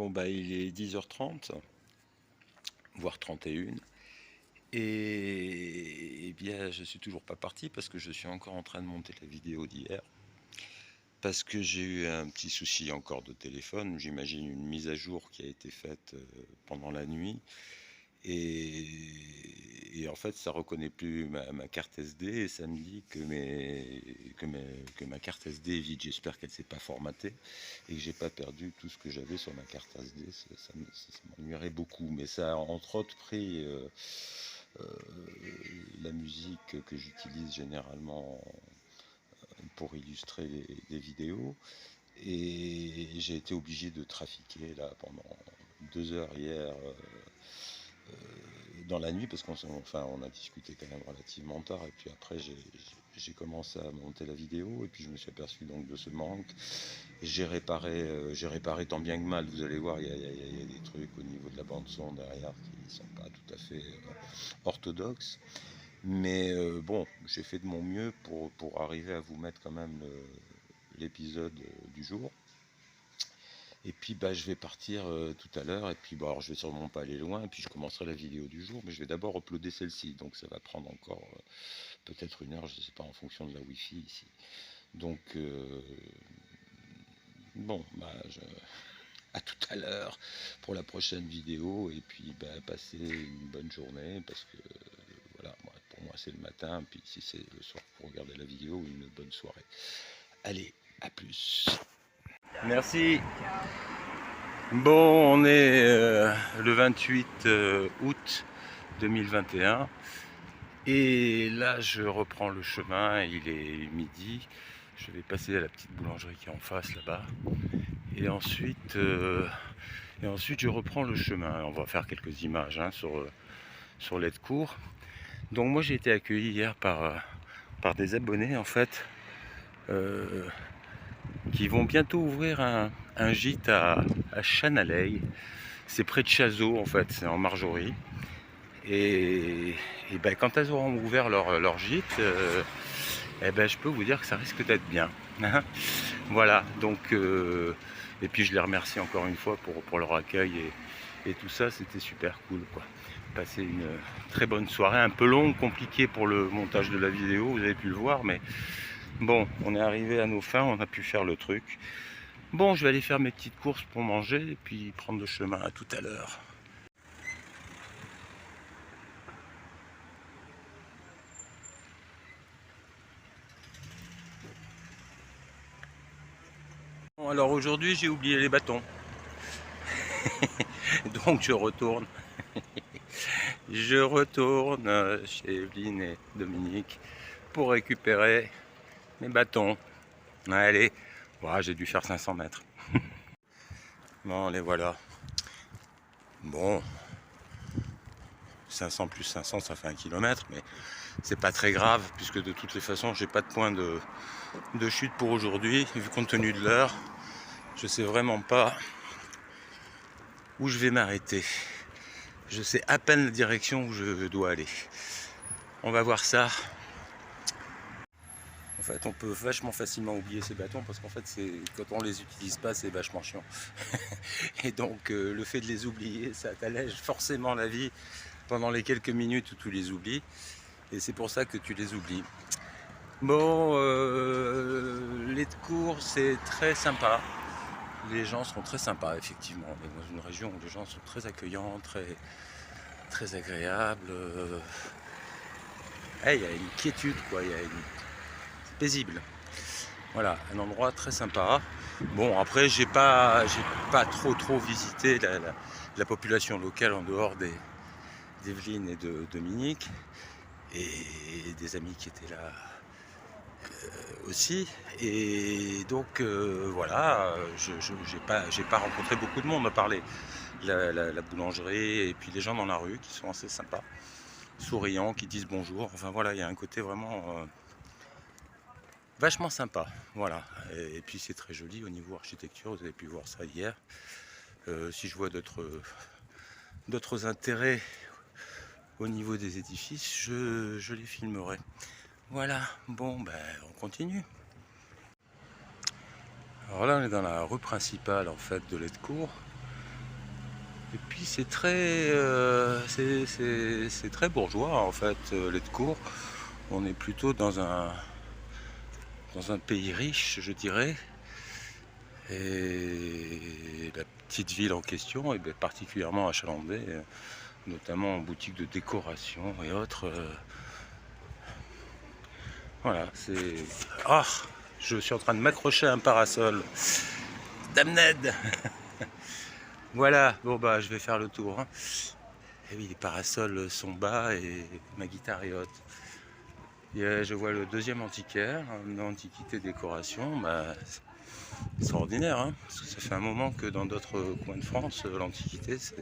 Bon bah il est 10h30, voire 31. Et bien je suis toujours pas parti parce que je suis encore en train de monter la vidéo d'hier. Parce que j'ai eu un petit souci encore de téléphone, j'imagine une mise à jour qui a été faite pendant la nuit. Et en fait, ça reconnaît plus ma carte SD et ça me dit que ma carte SD est vide. J'espère qu'elle ne s'est pas formatée et que j'ai pas perdu tout ce que j'avais sur ma carte SD. Ça m'ennuierait beaucoup. Mais ça a entre autres pris euh, la musique que j'utilise généralement pour illustrer les vidéos. Et j'ai été obligé de trafiquer là pendant 2 heures hier dans la nuit parce on a discuté quand même relativement tard et puis après j'ai commencé à monter la vidéo et puis je me suis aperçu donc de ce manque. J'ai réparé tant bien que mal. Vous allez voir, il y a des trucs au niveau de la bande son derrière qui sont pas tout à fait orthodoxes. Mais bon, j'ai fait de mon mieux pour arriver à vous mettre quand même l'épisode du jour. Et puis bah, je vais partir tout à l'heure, et puis bah, alors, je vais sûrement pas aller loin, et puis je commencerai la vidéo du jour, mais je vais d'abord uploader celle-ci, donc ça va prendre encore peut-être 1 heure, je ne sais pas, en fonction de la Wi-Fi ici. Donc bon, bah, à tout à l'heure pour la prochaine vidéo, et puis bah, passez une bonne journée, parce que voilà, pour moi c'est le matin, puis si c'est le soir pour regarder la vidéo, une bonne soirée. Allez, à plus. Merci. Bon, on est le 28 août 2021 et là je reprends le chemin, il est midi, je vais passer à la petite boulangerie qui est en face là-bas et ensuite je reprends le chemin. On va faire quelques images hein, sur l'Aide-Cour. Donc moi j'ai été accueilli hier par des abonnés en fait qui vont bientôt ouvrir un gîte à Chanalei. C'est près de Chazot en fait, c'est en Marjorie. Et ben, quand elles auront ouvert leur gîte, eh ben, je peux vous dire que ça risque d'être bien. Voilà, donc et puis je les remercie encore une fois pour leur accueil et tout ça, c'était super cool quoi. Passer une très bonne soirée, un peu longue, compliquée pour le montage de la vidéo, vous avez pu le voir, mais bon, on est arrivé à nos fins, on a pu faire le truc. Bon, je vais aller faire mes petites courses pour manger et puis prendre le chemin. À tout à l'heure. Bon, alors aujourd'hui j'ai oublié les bâtons. Donc je retourne. Je retourne chez Evelyne et Dominique pour récupérer mes bâtons. Allez, voilà, j'ai dû faire 500 mètres. Bon, les voilà. Bon, 500 plus 500, ça fait 1 km, mais c'est pas très grave, puisque de toutes les façons, j'ai pas de point de chute pour aujourd'hui, vu compte tenu de l'heure. Je sais vraiment pas où je vais m'arrêter. Je sais à peine la direction où je dois aller. On va voir ça. En fait, on peut vachement facilement oublier ces bâtons parce qu'en fait, quand on les utilise pas, c'est vachement chiant. Et donc, le fait de les oublier, ça t'allège forcément la vie pendant les quelques minutes où tu les oublies. Et c'est pour ça que tu les oublies. Bon, l'Aide-Cour, c'est très sympa. Les gens sont très sympas, effectivement. On est dans une région où les gens sont très accueillants, très agréables. Il y a une quiétude, quoi. C'est paisible. Voilà, un endroit très sympa. Bon, après, j'ai pas trop visité la population locale en dehors d'Evelyne et de Dominique et des amis qui étaient là aussi. Et donc voilà, j'ai pas rencontré beaucoup de monde à parler. La boulangerie et puis les gens dans la rue qui sont assez sympas, souriants, qui disent bonjour. Enfin voilà, il y a un côté vraiment vachement sympa. Voilà. Et puis c'est très joli au niveau architecture, vous avez pu voir ça hier. Si je vois d'autres intérêts au niveau des édifices, je les filmerai. Voilà, bon ben on continue. Alors là on est dans la rue principale en fait de l'Aide-Cour. Et puis c'est très, c'est très bourgeois en fait, Letcourt. On est plutôt dans un pays riche, je dirais. Et la petite ville en question est particulièrement achalandée, notamment en boutique de décoration et autres. Voilà, c'est... Ah, je suis en train de m'accrocher à un parasol. Damned. Voilà, bon bah je vais faire le tour. Hein. Et oui, les parasols sont bas et ma guitare est haute. Et, je vois le deuxième antiquaire, une antiquité décoration. Bah, c'est extraordinaire, hein, parce que ça fait un moment que dans d'autres coins de France, l'antiquité, ça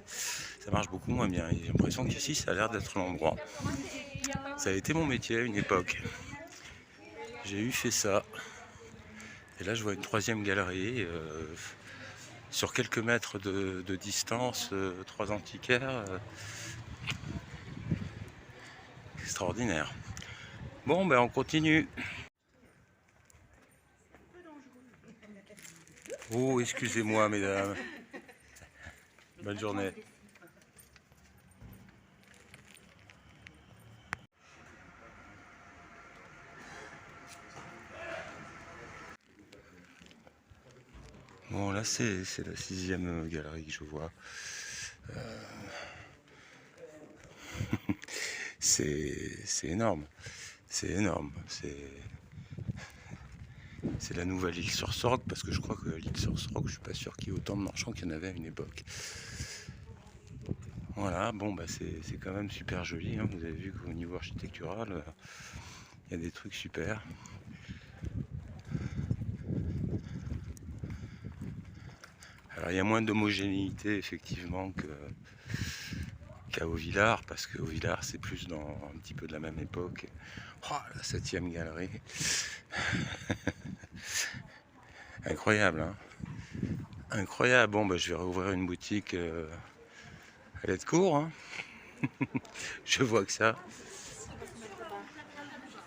marche beaucoup moins bien. J'ai l'impression qu'ici, ça a l'air d'être l'endroit. Ça a été mon métier à une époque. J'ai eu fait ça. Et là, je vois une troisième galerie. Sur quelques mètres de distance, trois antiquaires. Extraordinaire. Bon, ben on continue. Oh, excusez-moi, mesdames. Bonne journée. Bon, là, c'est la sixième galerie que je vois. C'est énorme. C'est énorme. C'est la nouvelle île sur Sorgue, parce que je crois que l'île sur Sorgue, je suis pas sûr qu'il y ait autant de marchands qu'il y en avait à une époque. Voilà, bon, bah c'est quand même super joli. Hein. Vous avez vu qu'au niveau architectural, il y a des trucs super. Alors il y a moins d'homogénéité effectivement qu'à Auvillard, parce qu'au Villars c'est plus dans un petit peu de la même époque. Oh, la septième galerie. Incroyable, hein. Incroyable. Bon, bah, je vais rouvrir une boutique à Letcourt. Hein. Je vois que ça.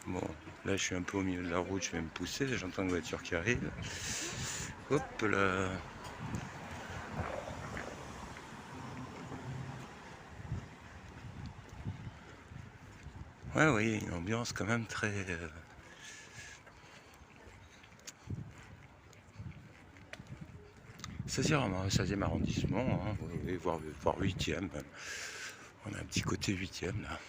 Bon, là je suis un peu au milieu de la route, je vais me pousser, j'entends une voiture qui arrive. Hop là. Ouais, oui, une ambiance quand même très... Ça c'est vraiment un 16e arrondissement, hein, voire 8e même. On a un petit côté 8e là.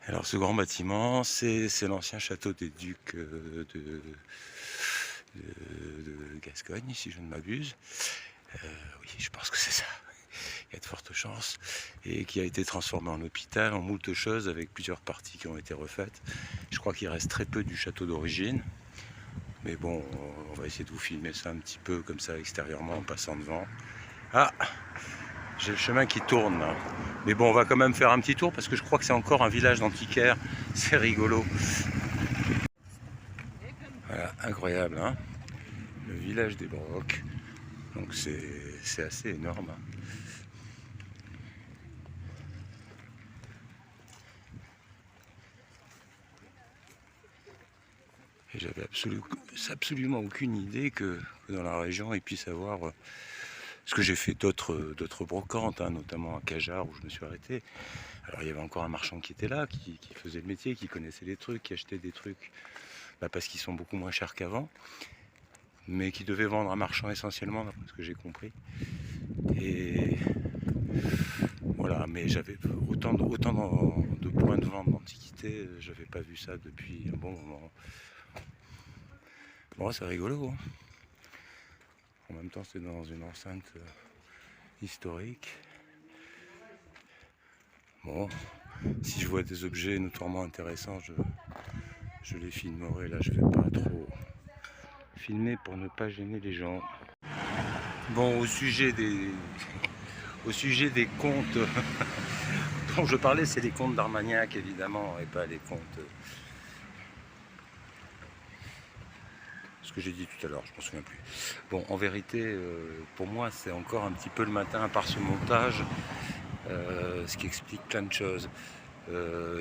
Alors ce grand bâtiment, c'est l'ancien château des ducs de Gascogne, si je ne m'abuse. Oui, je pense que c'est ça. Il y a de fortes chances. Et qui a été transformé en hôpital, en moult choses, avec plusieurs parties qui ont été refaites. Je crois qu'il reste très peu du château d'origine. Mais bon, on va essayer de vous filmer ça un petit peu comme ça extérieurement en passant devant. Ah, j'ai le chemin qui tourne là. Mais bon, on va quand même faire un petit tour parce que je crois que c'est encore un village d'antiquaires. C'est rigolo. Voilà, incroyable, hein. Le village des Brocs. Donc c'est assez énorme. Et j'avais absolument aucune idée que dans la région il puisse avoir... Parce que j'ai fait d'autres brocantes, hein, notamment à Cajar où je me suis arrêté. Alors il y avait encore un marchand qui était là, qui faisait le métier, qui connaissait les trucs, qui achetait des trucs parce qu'ils sont beaucoup moins chers qu'avant. Mais qui devait vendre un marchand essentiellement, d'après ce que j'ai compris. Et voilà, mais j'avais autant de points de vente d'antiquité, j'avais pas vu ça depuis un bon moment. Bon, c'est rigolo. Hein. En même temps, c'est dans une enceinte historique. Bon, si je vois des objets notoirement intéressants, je les filmerai. Là, je vais pas trop filmer pour ne pas gêner les gens. Bon, au sujet des contes dont je parlais, c'est les contes d'Armagnac évidemment, et pas les contes... Ce que j'ai dit tout à l'heure, je m'en souviens plus. Bon, en vérité, pour moi, c'est encore un petit peu le matin, à part ce montage, ce qui explique plein de choses.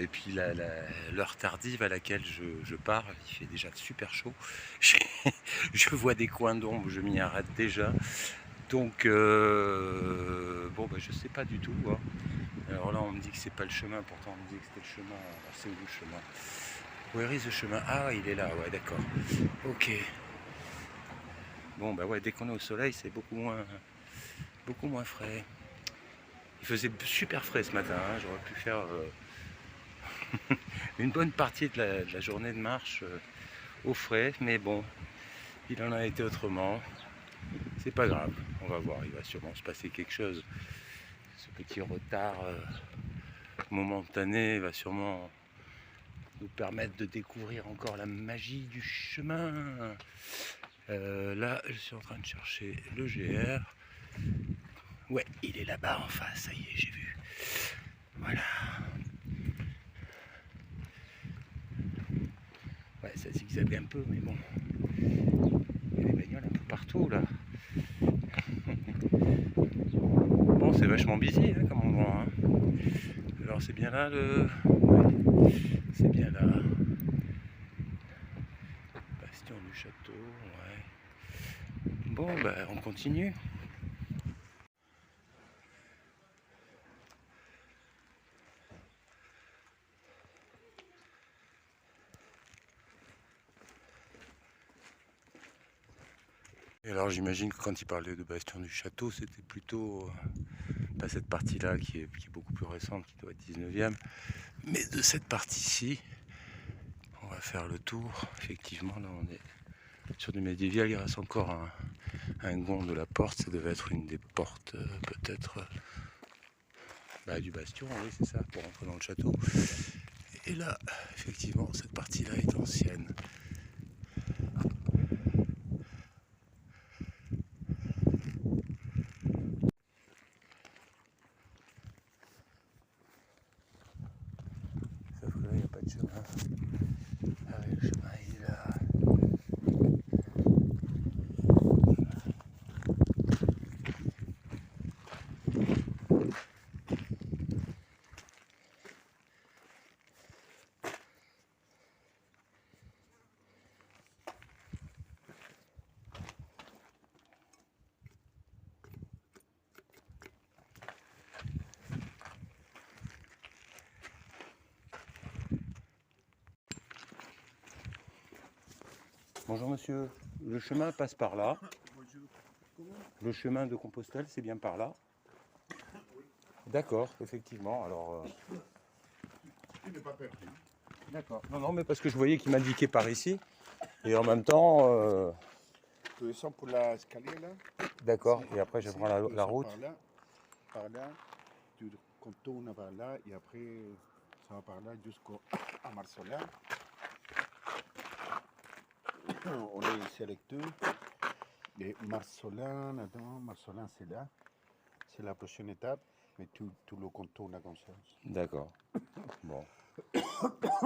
Et puis l'heure tardive à laquelle je pars, il fait déjà super chaud. Je vois des coins d'ombre, je m'y arrête déjà. Donc bon bah je sais pas du tout. Hein. Alors là on me dit que c'est pas le chemin, pourtant on me dit que c'était le chemin. Alors c'est où le chemin? Where is the chemin? Ah il est là, ouais d'accord. Ok. Bon bah ouais, dès qu'on est au soleil c'est beaucoup moins frais. Il faisait super frais ce matin, hein. J'aurais pu faire une bonne partie de la journée de marche au frais, mais bon, il en a été autrement. C'est pas grave, on va voir, il va sûrement se passer quelque chose. Ce petit retard momentané va sûrement nous permettre de découvrir encore la magie du chemin. Là, je suis en train de chercher le GR. Ouais, il est là-bas en face, ça y est, j'ai vu. Voilà. Ouais, ça zigzague un peu, mais bon. Il y a des bagnoles un peu partout, là. Bon, c'est vachement busy, hein, comme endroit. Hein. Alors, c'est bien là, ouais, c'est bien là. Bastion du château, ouais. Bon, bah, on continue. Et alors j'imagine que quand il parlait de Bastion du Château, c'était plutôt pas cette partie-là qui est beaucoup plus récente, qui doit être 19e, mais de cette partie-ci, on va faire le tour. Effectivement, là on est sur du médiéval, il reste encore un gond de la porte, ça devait être une des portes peut-être du bastion, oui c'est ça, pour entrer dans le château. Et là, effectivement, cette partie-là est ancienne. Sauf que là, il n'y a pas de chemin. Ah oui, le chemin il est là. Bonjour monsieur, le chemin passe par là. Le chemin de Compostelle, c'est bien par là. D'accord, effectivement. Alors. Tu n'es pas perdu. D'accord. Non, non, mais parce que je voyais qu'il m'indiquait par ici. Et en même temps. Tu descends pour l'escalier là. D'accord. Et après, je prends la descends route. par là, tu contournes par là et après ça va par là jusqu'à Marsolin. On est ici avec deux. Et Marsolin, attends, Marsolin c'est là. C'est la prochaine étape. Mais tu le contournes comme ça. D'accord. Bon.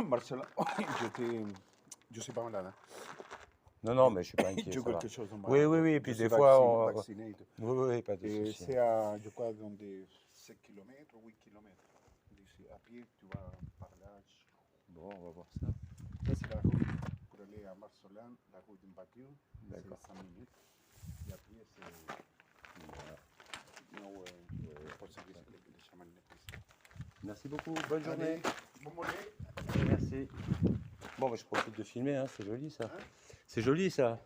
Marsolin, je suis pas malade. Hein. Non, non, mais je suis pas inquiet. J'ai Ça va. quelque chose en bas. Oui, oui, oui. Et puis Je suis des fois. vacciné et tout. Oui, oui, pas de Et souci. c'est à, je crois, dans des 7 km ou 8 km. D'ici à pied, tu vas par là. Bon, on va voir ça. Ça, c'est la route pour aller à Marsolan, la route d'une voiture. C'est 5 minutes. Et à pied, c'est. Voilà. No, Merci beaucoup. Bonne journée. Bon mollet. Merci. Bon, bah, je profite de filmer. Hein. C'est joli ça. Hein? C'est joli ça.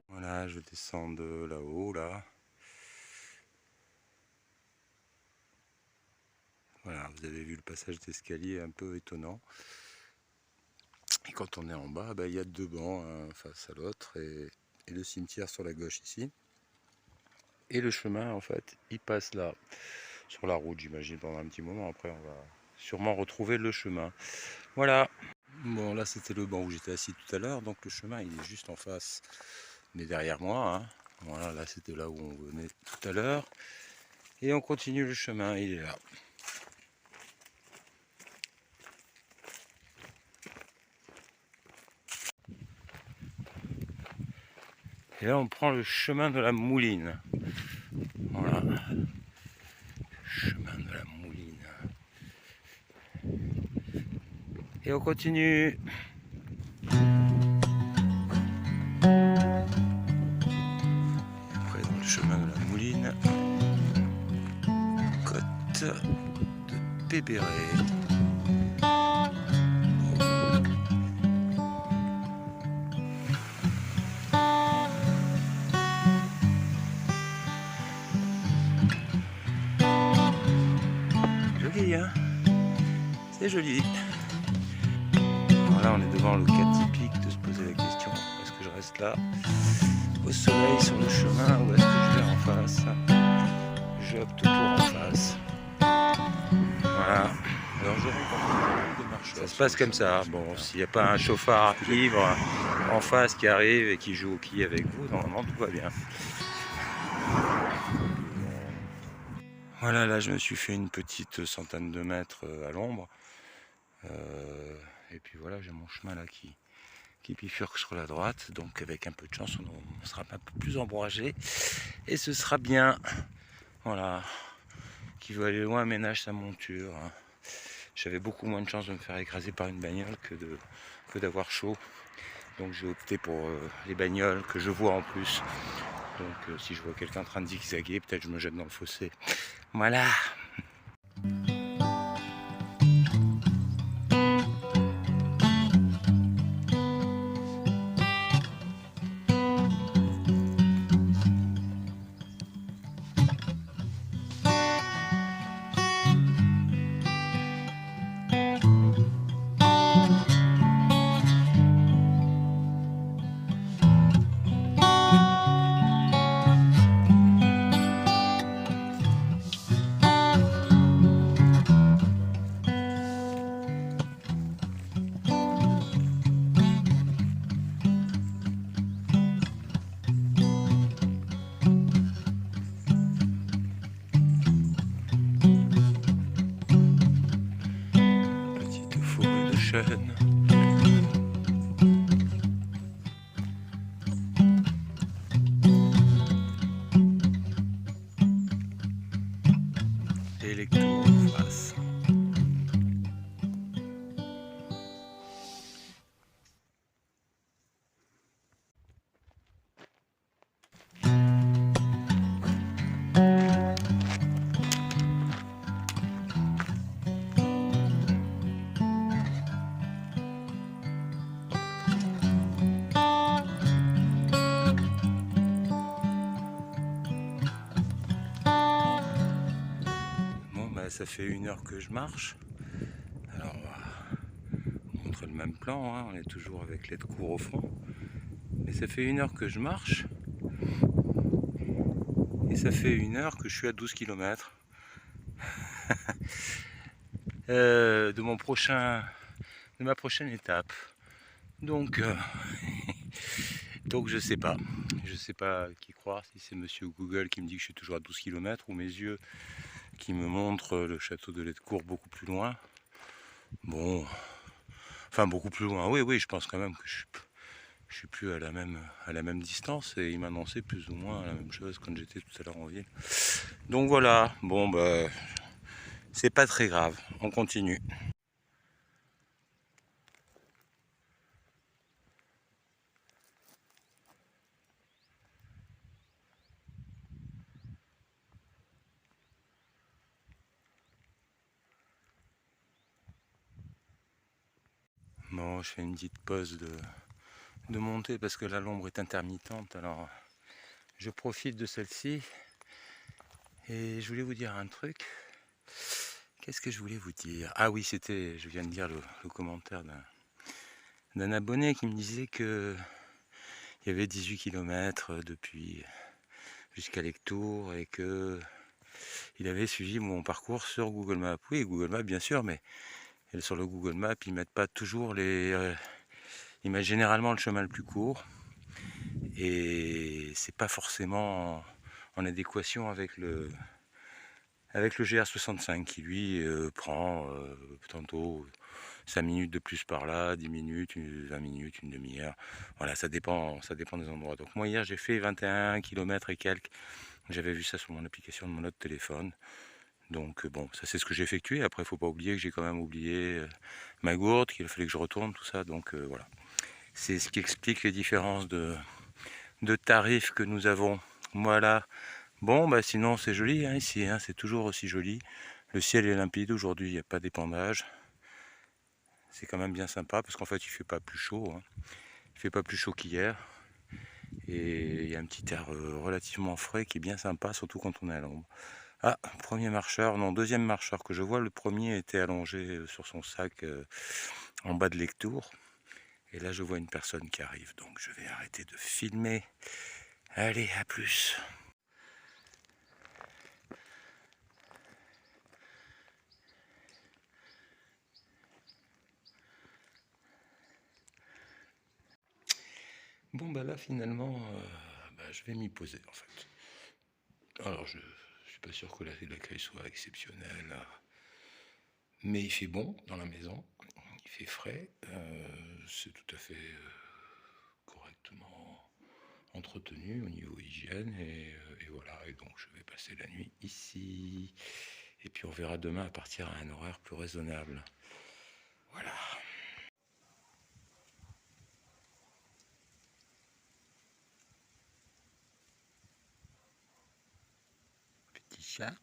Voilà, je descends de là-haut, là. Voilà, vous avez vu le passage d'escalier un peu étonnant. Et quand on est en bas, il y a deux bancs, un face à l'autre, et le cimetière sur la gauche ici. Et le chemin, en fait, il passe là, sur la route, j'imagine, pendant un petit moment. Après, on va sûrement retrouver le chemin. Voilà. Bon, là, c'était le banc où j'étais assis tout à l'heure, donc le chemin, il est juste en face, mais derrière moi, hein. Voilà, là c'était là où on venait tout à l'heure. Et on continue le chemin, il est là. Et là on prend le chemin de la Mouline. Voilà. Chemin de la Mouline. Et on continue. Après dans le chemin de la Mouline, côte de Pébéret. Joli, hein? C'est joli. Voilà, on est devant le cas typique de se poser la question, est-ce que je reste là au soleil sur le chemin ou est-ce que je vais en face? Je opte pour en face. Voilà. Alors je rencontre des marcheurs. Ça se passe comme ça. Bon, s'il n'y a pas un chauffard ivre en face qui arrive et qui joue au quilles avec vous, normalement tout va bien. Voilà, là je me suis fait une petite centaine de mètres à l'ombre. Et puis voilà, j'ai mon chemin là qui bifurque sur la droite. Donc avec un peu de chance, on sera un peu plus ombragé. Et ce sera bien. Voilà. Qui veut aller loin ménage sa monture. J'avais beaucoup moins de chance de me faire écraser par une bagnole que d'avoir chaud. Donc j'ai opté pour les bagnoles que je vois en plus. Donc si je vois quelqu'un en train de zigzaguer, peut-être je me jette dans le fossé. Voilà. Petite forêt de chênes. Électro en face. Bon bah ça fait 1 heure que je marche. Alors on va montrer le même plan, hein. On est toujours avec l'aide court au fond. Mais ça fait 1 heure que je marche. Et ça fait 1 heure que je suis à 12 km. De ma prochaine étape. Donc, donc je sais pas qui croire, si c'est monsieur Google qui me dit que je suis toujours à 12 km ou mes yeux qui me montrent le château de Letcourt beaucoup plus loin. Bon, enfin beaucoup plus loin, oui, je pense quand même que je suis plus à la même distance et il m'annonçait plus ou moins la même chose quand j'étais tout à l'heure en ville. Donc voilà, bon bah c'est pas très grave, on continue. Bon, je fais une petite pause de montée parce que là l'ombre est intermittente, alors je profite de celle-ci et je voulais vous dire un truc. Qu'est-ce que je voulais vous dire? Ah oui, je viens de lire le commentaire d'un abonné qui me disait que il y avait 18 km depuis jusqu'à Lectour et que il avait suivi mon parcours sur Google Maps. Oui, Google Maps bien sûr, mais sur le Google Maps ils mettent pas toujours ils mettent généralement le chemin le plus court. et c'est pas forcément en adéquation avec le GR65 qui lui prend tantôt 5 minutes de plus par là, 10 minutes, 20 minutes, une demi-heure. Voilà, ça dépend des endroits. Donc moi hier j'ai fait 21 km et quelques. J'avais vu ça sur mon application de mon autre téléphone. Donc bon, ça c'est ce que j'ai effectué. Après, il faut pas oublier que j'ai quand même oublié ma gourde, qu'il a fallu que je retourne, tout ça. Donc voilà. C'est ce qui explique les différences de tarifs que nous avons. Voilà. Bon, bah sinon c'est joli hein, ici, hein, c'est toujours aussi joli. Le ciel est limpide, aujourd'hui il n'y a pas d'épandage. C'est quand même bien sympa parce qu'en fait il fait pas plus chaud. Hein. Il fait pas plus chaud qu'hier. Et il y a un petit air relativement frais qui est bien sympa, surtout quand on est à l'ombre. Ah, premier marcheur, non, deuxième marcheur que je vois. Le premier était allongé sur son sac en bas de Lectoure. Et là je vois une personne qui arrive, donc je vais arrêter de filmer. Allez, à plus. Bon bah là finalement je vais m'y poser en fait. Alors je suis pas sûr que l'accueil soit exceptionnel, mais il fait bon dans la maison, il fait frais, c'est tout à fait correctement entretenu au niveau hygiène et voilà, et donc je vais passer la nuit ici et puis on verra demain à partir à un horaire plus raisonnable. Voilà. Petit chat.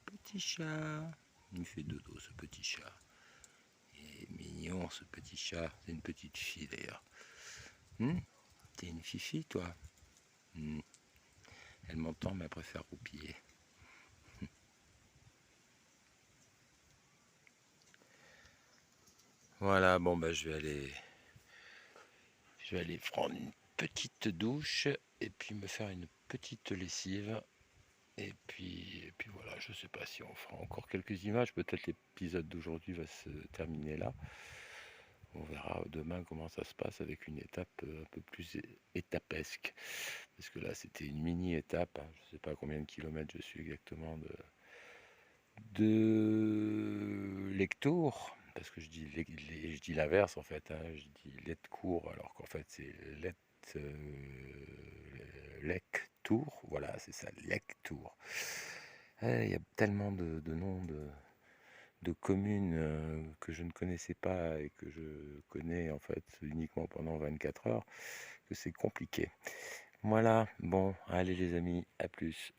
Petit chat. Il me fait dodo ce petit chat. Il est mignon ce petit chat. C'est une petite fille d'ailleurs. T'es une fifi toi. Elle m'entend mais elle préfère roupiller. Voilà, bon bah je vais aller prendre une petite douche et puis me faire une petite lessive. Et puis voilà, je sais pas si on fera encore quelques images, peut-être l'épisode d'aujourd'hui va se terminer là. On verra demain comment ça se passe avec une étape un peu plus étapesque. Parce que là c'était une mini-étape, hein. Je ne sais pas combien de kilomètres je suis exactement de Lectour. Parce que je dis l'inverse en fait, hein. Je dis Letcourt alors qu'en fait c'est Lectour, voilà c'est ça, Lectour. Il y a tellement de noms de communes que je ne connaissais pas et que je connais en fait uniquement pendant 24 heures que c'est compliqué. Voilà, bon, allez les amis, à plus.